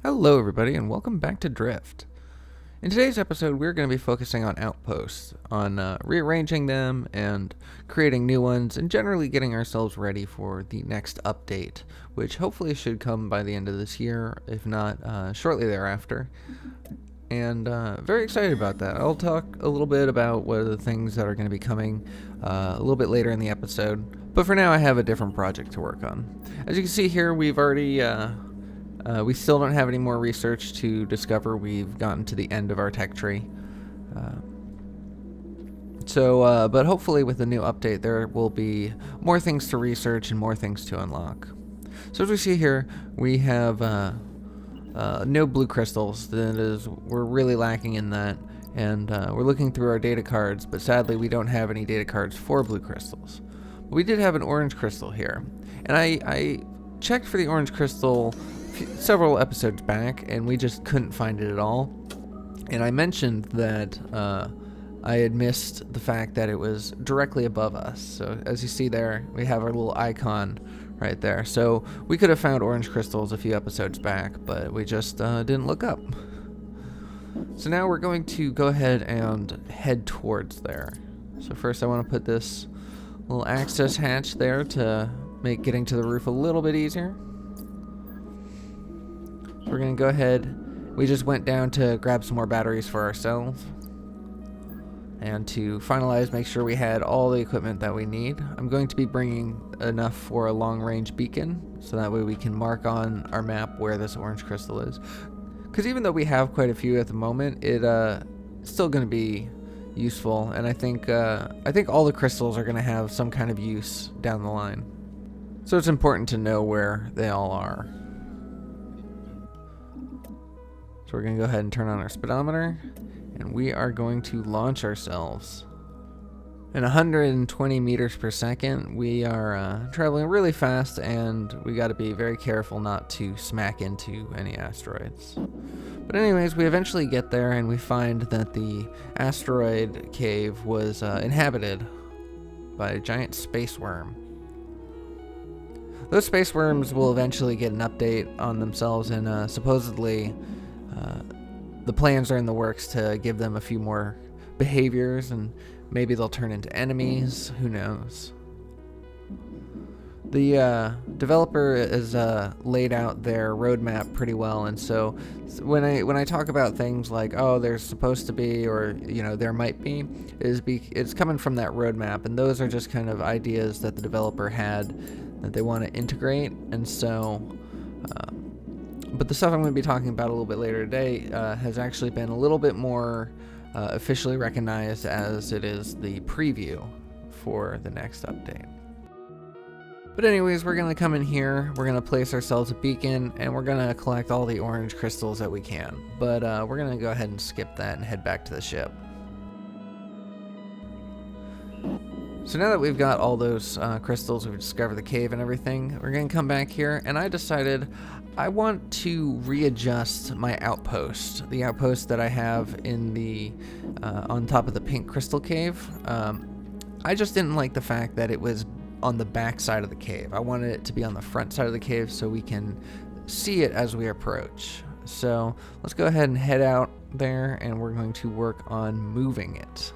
Hello everybody and welcome back to Drift. In today's episode we're going to be focusing on outposts, on rearranging them and creating new ones and generally getting ourselves ready for the next update, which hopefully should come by the end of this year, if not shortly thereafter. And very excited about that. I'll talk a little bit about what are the things that are going to be coming a little bit later in the episode, but for now I have a different project to work on. As you can see here, we've already... we still don't have any more research to discover. We've gotten to the end of our tech tree. But hopefully with the new update there will be more things to research and more things to unlock. So as we see here, we have no blue crystals. We're really lacking in that. And we're looking through our data cards, but sadly we don't have any data cards for blue crystals. But we did have an orange crystal here. And I checked for the orange crystal several episodes back, and we just couldn't find it at all. And I mentioned that I had missed the fact that it was directly above us. So as you see there, we have our little icon right there. So we could have found orange crystals a few episodes back, but we just didn't look up. So now we're going to go ahead and head towards there. So first I want to put this little access hatch there to make getting to the roof a little bit easier. We're going to go ahead, we just went down to grab some more batteries for ourselves and to finalize, make sure we had all the equipment that we need. I'm going to be bringing enough for a long range beacon so that way we can mark on our map where this orange crystal is, because even though we have quite a few at the moment, it's still going to be useful, and I think all the crystals are going to have some kind of use down the line, so it's important to know where they all are. So we're going to go ahead and turn on our speedometer, and we are going to launch ourselves. In 120 meters per second, we are traveling really fast, and we got to be very careful not to smack into any asteroids. But anyways, we eventually get there, and we find that the asteroid cave was inhabited by a giant space worm. Those space worms will eventually get an update on themselves, and supposedly the plans are in the works to give them a few more behaviors, and maybe they'll turn into enemies. Who knows? The developer has laid out their roadmap pretty well, and so when I talk about things like, oh, there's supposed to be, or there might be, it's coming from that roadmap, and those are just kind of ideas that the developer had that they want to integrate, and so. But the stuff I'm going to be talking about a little bit later today has actually been a little bit more officially recognized, as it is the preview for the next update. But anyways, we're going to come in here, we're going to place ourselves a beacon, and we're going to collect all the orange crystals that we can. But we're going to go ahead and skip that and head back to the ship. So now that we've got all those crystals, we've discovered the cave and everything, we're going to come back here, and I decided I want to readjust my outpost, the outpost that I have in the on top of the pink crystal cave. I just didn't like the fact that it was on the back side of the cave. I wanted it to be on the front side of the cave so we can see it as we approach. So let's go ahead and head out there, and we're going to work on moving it.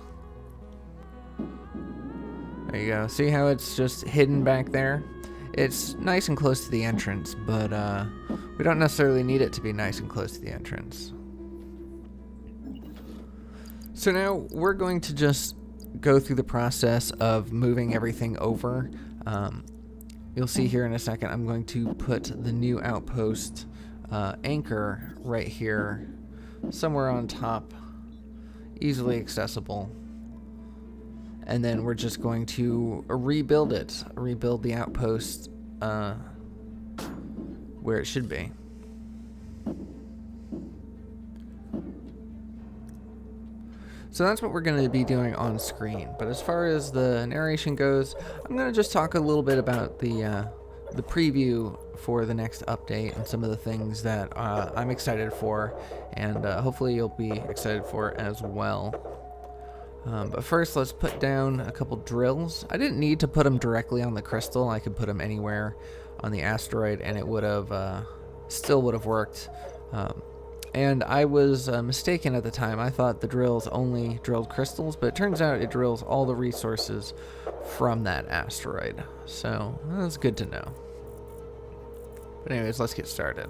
There you go. See how it's just hidden back there? It's nice and close to the entrance, but we don't necessarily need it to be nice and close to the entrance. So now we're going to just go through the process of moving everything over. You'll see here in a second, I'm going to put the new outpost anchor right here, somewhere on top, easily accessible. And then we're just going to rebuild the outpost where it should be. So that's what we're going to be doing on screen. But as far as the narration goes, I'm going to just talk a little bit about the preview for the next update and some of the things that I'm excited for, and hopefully you'll be excited for as well. But first, let's put down a couple drills. I didn't need to put them directly on the crystal. I could put them anywhere on the asteroid, and it would have still would have worked. And I was mistaken at the time. I thought the drills only drilled crystals, but it turns out it drills all the resources from that asteroid. So that's good to know. But anyways, let's get started.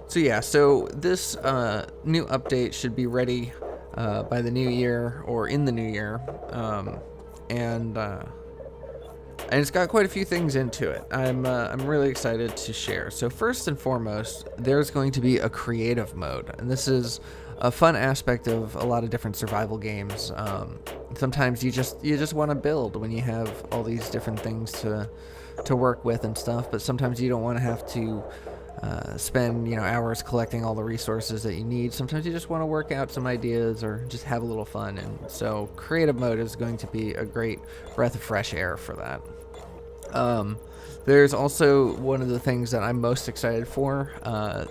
So yeah, so this new update should be ready by the new year or in the new year, and it's got quite a few things into it. I'm really excited to share. So first and foremost, there's going to be a creative mode, and this is a fun aspect of a lot of different survival games. Sometimes you just want to build when you have all these different things to work with and stuff, but sometimes you don't want to have to spend hours collecting all the resources that you need. Sometimes you just want to work out some ideas or just have a little fun, and so creative mode is going to be a great breath of fresh air for that. There's also one of the things that I'm most excited for.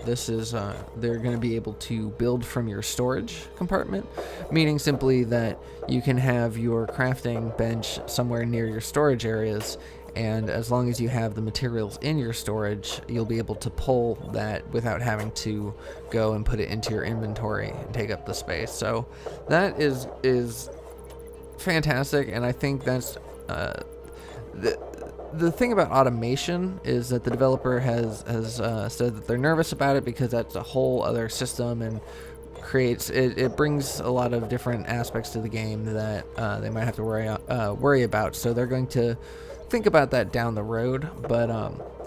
This is they're going to be able to build from your storage compartment, meaning simply that you can have your crafting bench somewhere near your storage areas, and as long as you have the materials in your storage, you'll be able to pull that without having to go and put it into your inventory and take up the space. So that is fantastic, and I think that's the thing about automation is that the developer has said that they're nervous about it because that's a whole other system and creates it brings a lot of different aspects to the game that they might have to worry about. So they're going to think about that down the road, but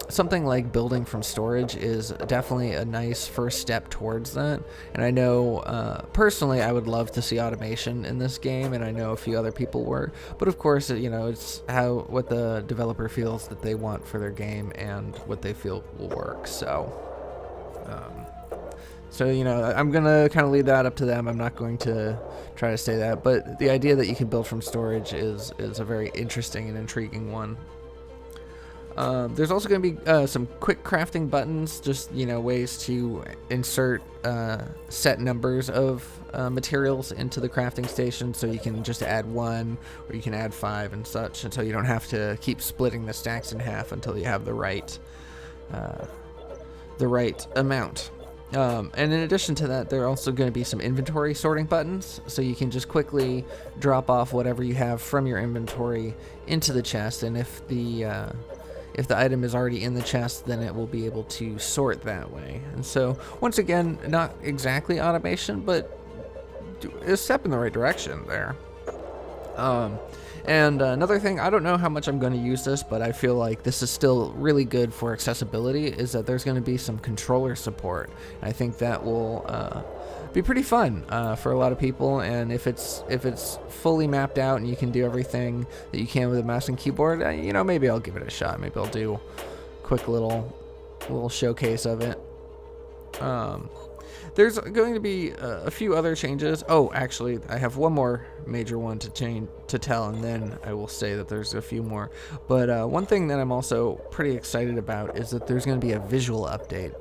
something like building from storage is definitely a nice first step towards that. And I know personally I would love to see automation in this game, and I know a few other people were, but of course it's what the developer feels that they want for their game and what they feel will work. So I'm gonna kind of leave that up to them. I'm not going to try to say that, but the idea that you can build from storage is a very interesting and intriguing one. There's also going to be some quick crafting buttons, just ways to insert set numbers of materials into the crafting station, so you can just add 1 or you can add 5 and such, until you don't have to keep splitting the stacks in half until you have the right amount. And in addition to that, there are also going to be some inventory sorting buttons, so you can just quickly drop off whatever you have from your inventory into the chest, and if the item is already in the chest, then it will be able to sort that way. And so, once again, not exactly automation, but a step in the right direction there. And another thing, I don't know how much I'm going to use this, but I feel like this is still really good for accessibility, is that there's going to be some controller support. I think that will be pretty fun for a lot of people, and if it's fully mapped out and you can do everything that you can with a mouse and keyboard, maybe I'll give it a shot. Maybe I'll do a quick little showcase of it. There's going to be a few other changes. Oh, actually, I have one more major one to tell, and then I will say that there's a few more. But one thing that I'm also pretty excited about is that there's going to be a visual update.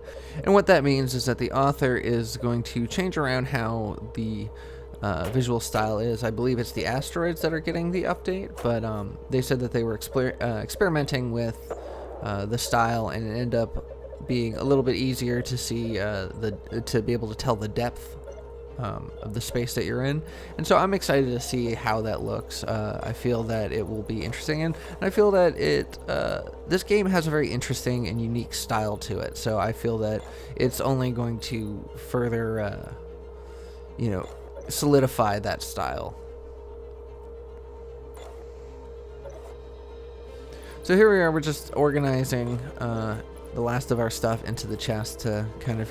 And what that means is that the author is going to change around how the visual style is. I believe it's the asteroids that are getting the update, but they said that they were experimenting with the style, and it ended up being a little bit easier to see to be able to tell the depth of the space that you're in. And so I'm excited to see how that looks. I feel that it will be interesting, and I feel that this game has a very interesting and unique style to it. So I feel that it's only going to further solidify that style. So here we are, we're just organizing the last of our stuff into the chest to kind of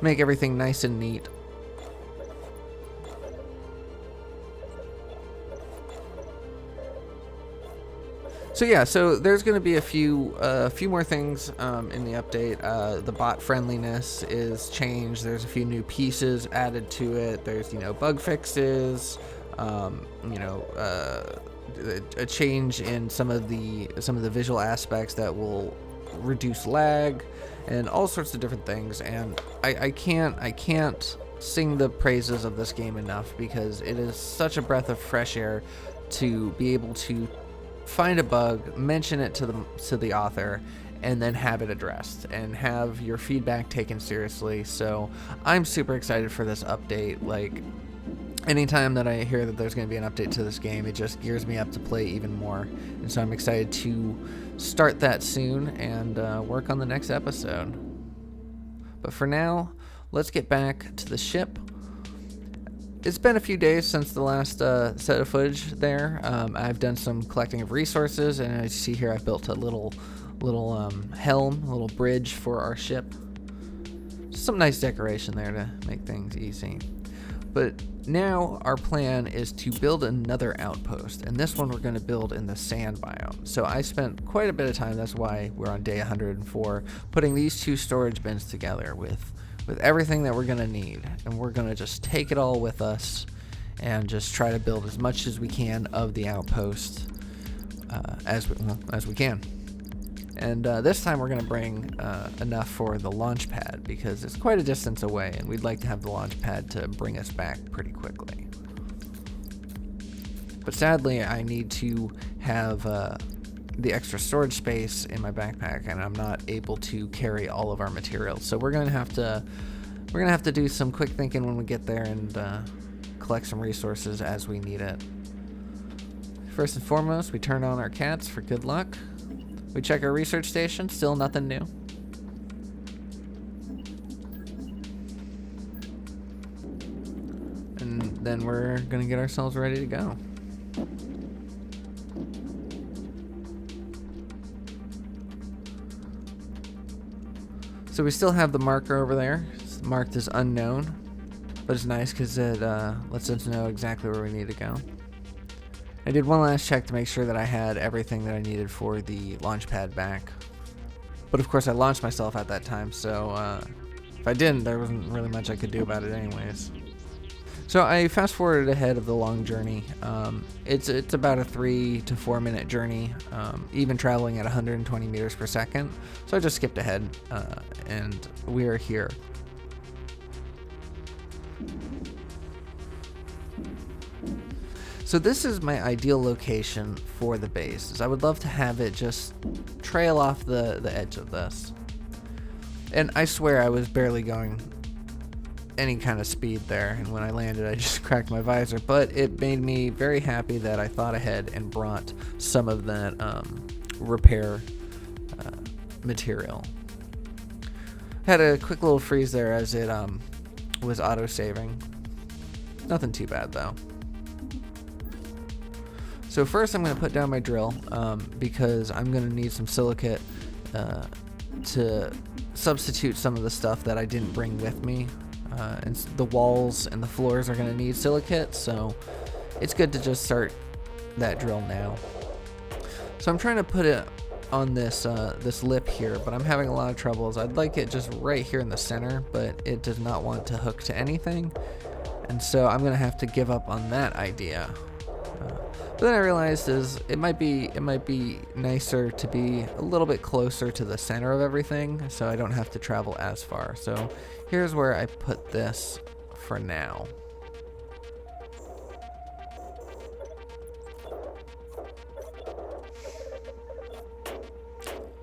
make everything nice and neat. So yeah, so there's going to be a few more things in the update. The bot friendliness is changed. There's a few new pieces added to it. There's bug fixes. A change in some of the visual aspects that will reduce lag, and all sorts of different things. And I can't sing the praises of this game enough, because it is such a breath of fresh air to be able to find a bug, mention it to the author, and then have it addressed and have your feedback taken seriously. So I'm super excited for this update. Like, anytime that I hear that there's going to be an update to this game, it just gears me up to play even more. And so I'm excited to start that soon and work on the next episode. But for now, let's get back to the ship. It's been a few days since the last set of footage there. I've done some collecting of resources, and as you see here, I've built a little helm, a little bridge for our ship. Some nice decoration there to make things easy. But now our plan is to build another outpost, and this one we're going to build in the sand biome. So I spent quite a bit of time, that's why we're on day 104, putting these two storage bins together with everything that we're going to need. And we're going to just take it all with us and just try to build as much as we can of the outpost as we can. And this time we're going to bring enough for the launch pad, because it's quite a distance away, and we'd like to have the launch pad to bring us back pretty quickly. But sadly, I need to have the extra storage space in my backpack, and I'm not able to carry all of our materials. So we're going to have to do some quick thinking when we get there and collect some resources as we need it. First and foremost, we turn on our cats for good luck. We check our research station, still nothing new. And then we're gonna get ourselves ready to go. So we still have the marker over there. It's marked as unknown, but it's nice because it lets us know exactly where we need to go. I did one last check to make sure that I had everything that I needed for the launch pad back. But of course I launched myself at that time, so if I didn't, there wasn't really much I could do about it anyways. So I fast forwarded ahead of the long journey. It's about a 3 to 4 minute journey, even traveling at 120 meters per second. So I just skipped ahead, and we are here. So this is my ideal location for the base, is I would love to have it just trail off the edge of this. And I swear I was barely going any kind of speed there, and when I landed I just cracked my visor, but it made me very happy that I thought ahead and brought some of that repair material. Had a quick little freeze there as it was auto-saving. Nothing too bad though. So first I'm going to put down my drill because I'm going to need some silicate to substitute some of the stuff that I didn't bring with me. And the walls and the floors are going to need silicate, so it's good to just start that drill now. So I'm trying to put it on this this lip here, but I'm having a lot of troubles. I'd like it just right here in the center, but it does not want to hook to anything, and so I'm going to have to give up on that idea. But then I realized it might be nicer to be a little bit closer to the center of everything, so I don't have to travel as far. So here's where I put this for now.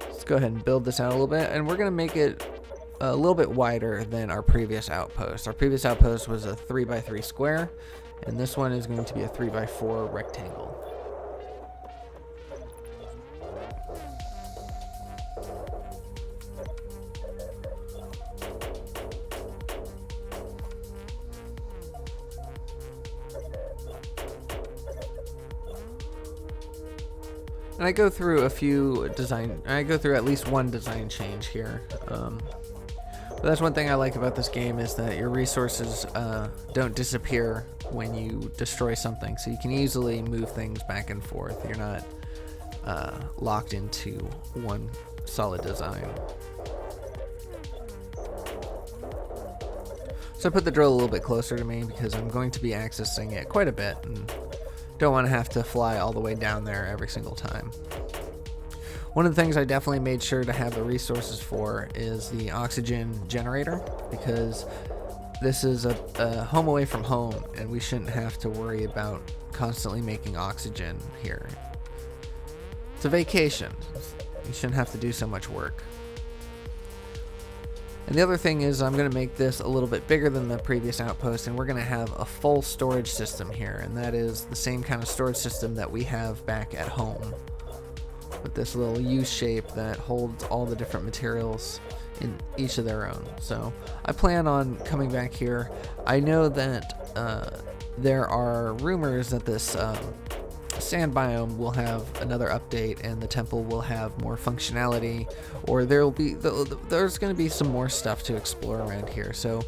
Let's go ahead and build this out a little bit, and we're gonna make it a little bit wider than our previous outpost. Our previous outpost was a 3x3 square, and this one is going to be a 3x4 rectangle. And I go through at least one design change here. But that's one thing I like about this game, is that your resources don't disappear when you destroy something, so you can easily move things back and forth. You're not locked into one solid design. So I put the drill a little bit closer to me because I'm going to be accessing it quite a bit and don't want to have to fly all the way down there every single time. One of the things I definitely made sure to have the resources for is the oxygen generator, because this is a home away from home, and we shouldn't have to worry about constantly making oxygen here. It's a vacation. You shouldn't have to do so much work. And the other thing is I'm going to make this a little bit bigger than the previous outpost, and we're going to have a full storage system here, and that is the same kind of storage system that we have back at home, with this little U shape that holds all the different materials in each of their own. So I plan on coming back here. I know that there are rumors that this sand biome will have another update and the temple will have more functionality, or there's going to be some more stuff to explore around here. So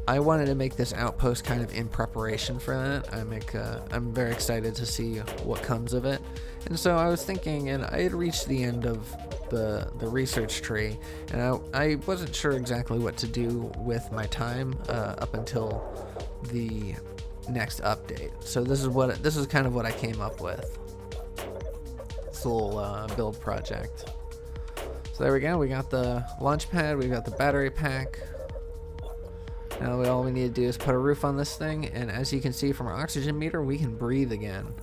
I wanted to make this outpost kind of in preparation for that. I'm very excited to see what comes of it. And so I was thinking, and I had reached the end of the research tree, and I wasn't sure exactly what to do with my time up until the next update. So this is kind of what I came up with. This little build project. So there we go. We got the launch pad. We got the battery pack. Now all we need to do is put a roof on this thing, and as you can see from our oxygen meter, we can breathe again.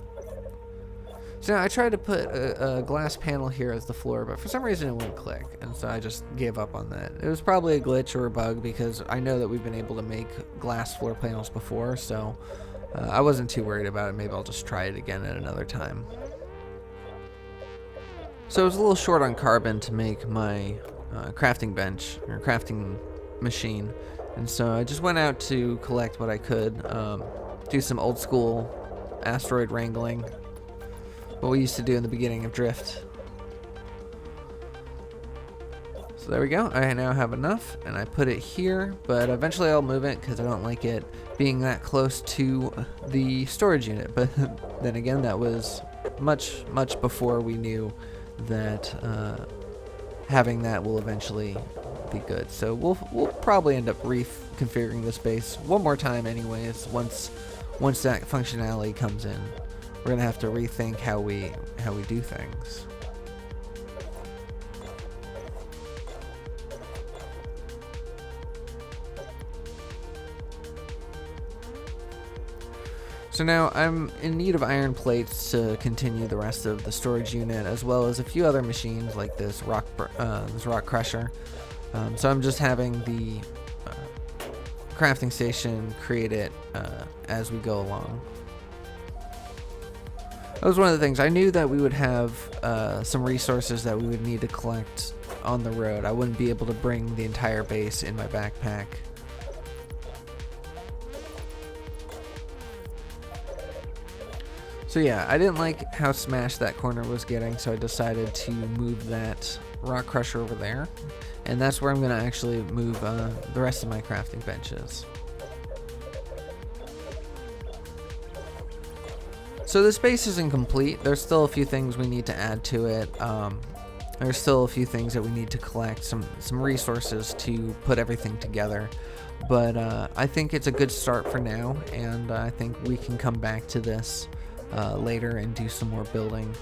So now I tried to put a glass panel here as the floor, but for some reason it wouldn't click, and so I just gave up on that. It was probably a glitch or a bug, because I know that we've been able to make glass floor panels before, so I wasn't too worried about it. Maybe I'll just try it again at another time. So I was a little short on carbon to make my crafting bench, or crafting machine, and so I just went out to collect what I could, do some old school asteroid wrangling, what we used to do in the beginning of Drift. So there we go. I now have enough, and I put it here, but eventually I'll move it because I don't like it being that close to the storage unit. But then again, that was much before we knew that having that will eventually be good. So we'll probably end up reconfiguring this base one more time anyways. Once that functionality comes in, we're gonna have to rethink how we do things. So now I'm in need of iron plates to continue the rest of the storage unit, as well as a few other machines like this rock crusher. So I'm just having the crafting station create it as we go along. That was one of the things. I knew that we would have some resources that we would need to collect on the road. I wouldn't be able to bring the entire base in my backpack. So yeah, I didn't like how smashed that corner was getting, so I decided to move that rock crusher over there. And that's where I'm going to actually move the rest of my crafting benches. So this base isn't complete. There's still a few things we need to add to it. There's still a few things that we need to collect, some resources to put everything together. But I think it's a good start for now, and I think we can come back to this later and do some more building.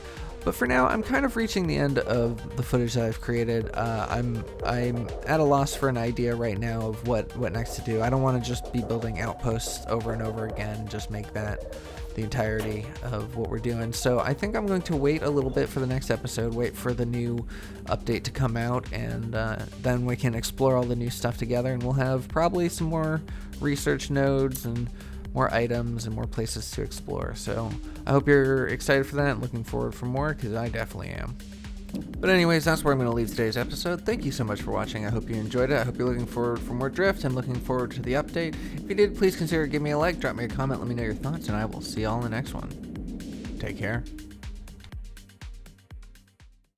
But for now, I'm kind of reaching the end of the footage that I've created. I'm at a loss for an idea right now of what next to do. I don't want to just be building outposts over and over again, just make that the entirety of what we're doing. So I think I'm going to wait a little bit for the next episode, wait for the new update to come out, and then we can explore all the new stuff together, and we'll have probably some more research nodes and more items and more places to explore. So I hope you're excited for that and looking forward for more, because I definitely am. But anyways, that's where I'm going to leave today's episode. Thank you so much for watching. I hope you enjoyed it. I hope you're looking forward for more Drift and looking forward to the update. If you did, please consider giving me a like, drop me a comment, let me know your thoughts, and I will see y'all in the next one. Take care.